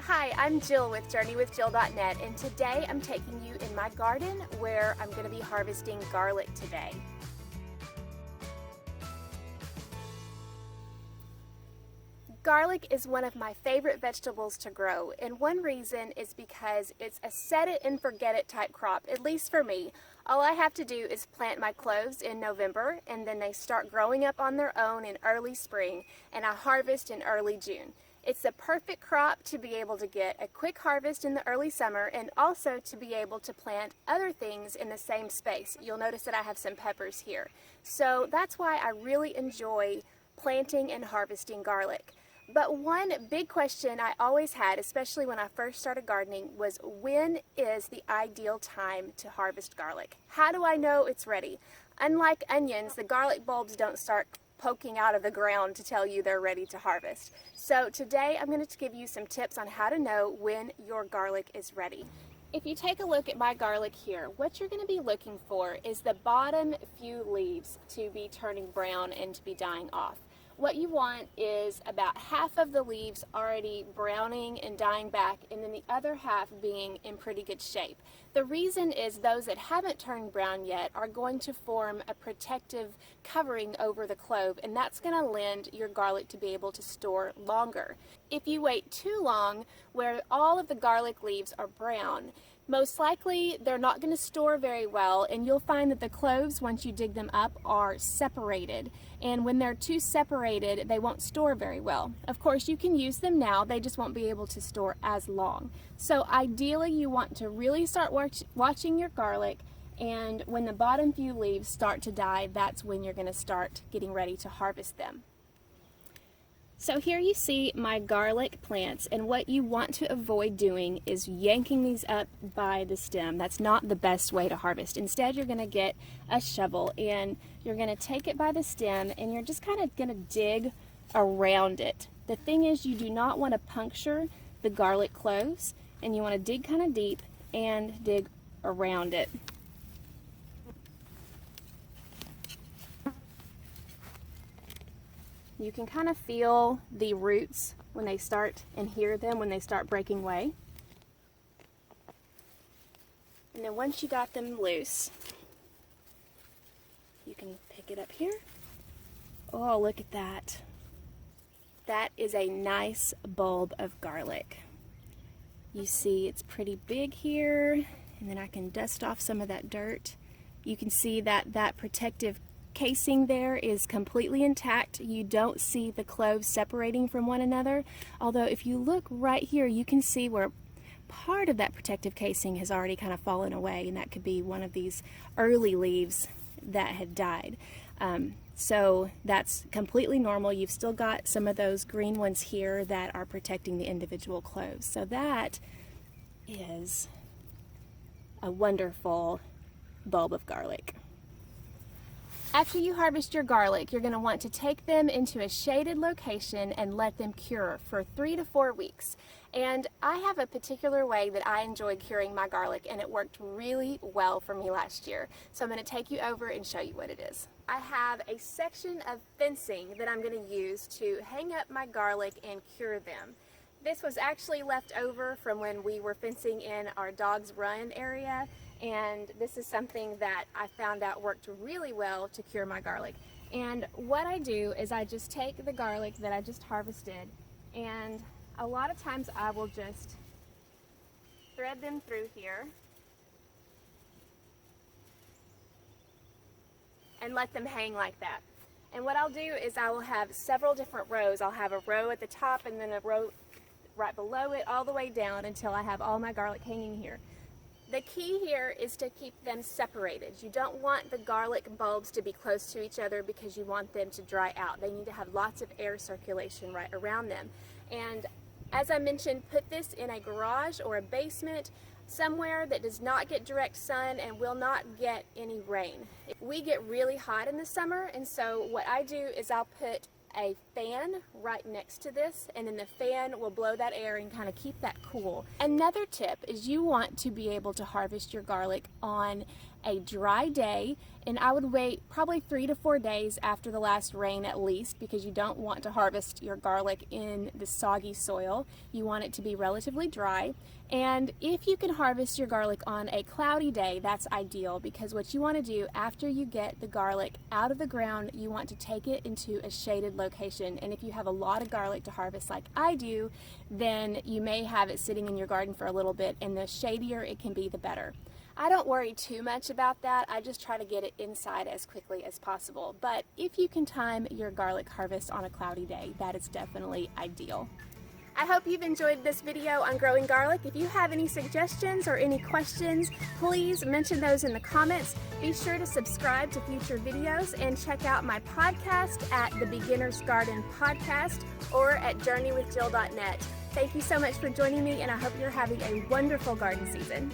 Hi, I'm Jill with JourneyWithJill.net, and today I'm taking you in my garden where I'm going to be harvesting garlic today. Garlic is one of my favorite vegetables to grow, and one reason is because it's a set it and forget it type crop, at least for me. All I have to do is plant my cloves in November, and then they start growing up on their own in early spring, and I harvest in early June. It's the perfect crop to be able to get a quick harvest in the early summer and also to be able to plant other things in the same space. You'll notice that I have some peppers here. So that's why I really enjoy planting and harvesting garlic. But one big question I always had, especially when I first started gardening, was when is the ideal time to harvest garlic? How do I know it's ready? Unlike onions, the garlic bulbs don't start poking out of the ground to tell you they're ready to harvest. So today I'm going to give you some tips on how to know when your garlic is ready. If you take a look at my garlic here, what you're going to be looking for is the bottom few leaves to be turning brown and to be dying off. What you want is about half of the leaves already browning and dying back, and then the other half being in pretty good shape. The reason is those that haven't turned brown yet are going to form a protective covering over the clove, and that's going to lend your garlic to be able to store longer. If you wait too long where all of the garlic leaves are brown, most likely they're not going to store very well, and you'll find that the cloves, once you dig them up, are separated. And when they're too separated, they won't store very well. Of course, you can use them now, they just won't be able to store as long. So ideally, you want to really start watching your garlic, and when the bottom few leaves start to die, that's when you're going to start getting ready to harvest them. So here you see my garlic plants, and what you want to avoid doing is yanking these up by the stem. That's not the best way to harvest. Instead, you're going to get a shovel and you're going to take it by the stem and you're just kind of going to dig around it. The thing is, you do not want to puncture the garlic cloves, and you want to dig kind of deep and dig around it. You can kind of feel the roots when they start, and hear them when they start breaking away. And then once you got them loose, you can pick it up here. Oh, look at that. That is a nice bulb of garlic. You see it's pretty big here, and then I can dust off some of that dirt. You can see that that protective casing there is completely intact. You don't see the cloves separating from one another, although if you look right here, you can see where part of that protective casing has already kind of fallen away, and that could be one of these early leaves that had died. So that's completely normal. You've still got some of those green ones here that are protecting the individual cloves. So that is a wonderful bulb of garlic. After you harvest your garlic, you're going to want to take them into a shaded location and let them cure for 3 to 4 weeks. And I have a particular way that I enjoy curing my garlic, and it worked really well for me last year. So I'm going to take you over and show you what it is. I have a section of fencing that I'm going to use to hang up my garlic and cure them. This was actually left over from when we were fencing in our dog's run area, and this is something that I found out worked really well to cure my garlic. And what I do is I just take the garlic that I just harvested, and a lot of times I will just thread them through here and let them hang like that. And what I'll do is I will have several different rows. I'll have a row at the top and then a row right below it all the way down until I have all my garlic hanging here. The key here is to keep them separated. You don't want the garlic bulbs to be close to each other because you want them to dry out. They need to have lots of air circulation right around them. And as I mentioned, put this in a garage or a basement, somewhere that does not get direct sun and will not get any rain. We get really hot in the summer, and so what I do is I'll put a fan right next to this, and then the fan will blow that air and kind of keep that cool. Another tip is you want to be able to harvest your garlic on a dry day, and I would wait probably 3 to 4 days after the last rain at least, because you don't want to harvest your garlic in the soggy soil. You want it to be relatively dry. And if you can harvest your garlic on a cloudy day, that's ideal, because what you want to do after you get the garlic out of the ground, you want to take it into a shaded location. And if you have a lot of garlic to harvest like I do, then you may have it sitting in your garden for a little bit, and the shadier it can be, the better. I don't worry too much about that. I just try to get it inside as quickly as possible. But if you can time your garlic harvest on a cloudy day, that is definitely ideal. I hope you've enjoyed this video on growing garlic. If you have any suggestions or any questions, please mention those in the comments. Be sure to subscribe to future videos and check out my podcast at The Beginner's Garden Podcast or at journeywithjill.net. Thank you so much for joining me, and I hope you're having a wonderful garden season.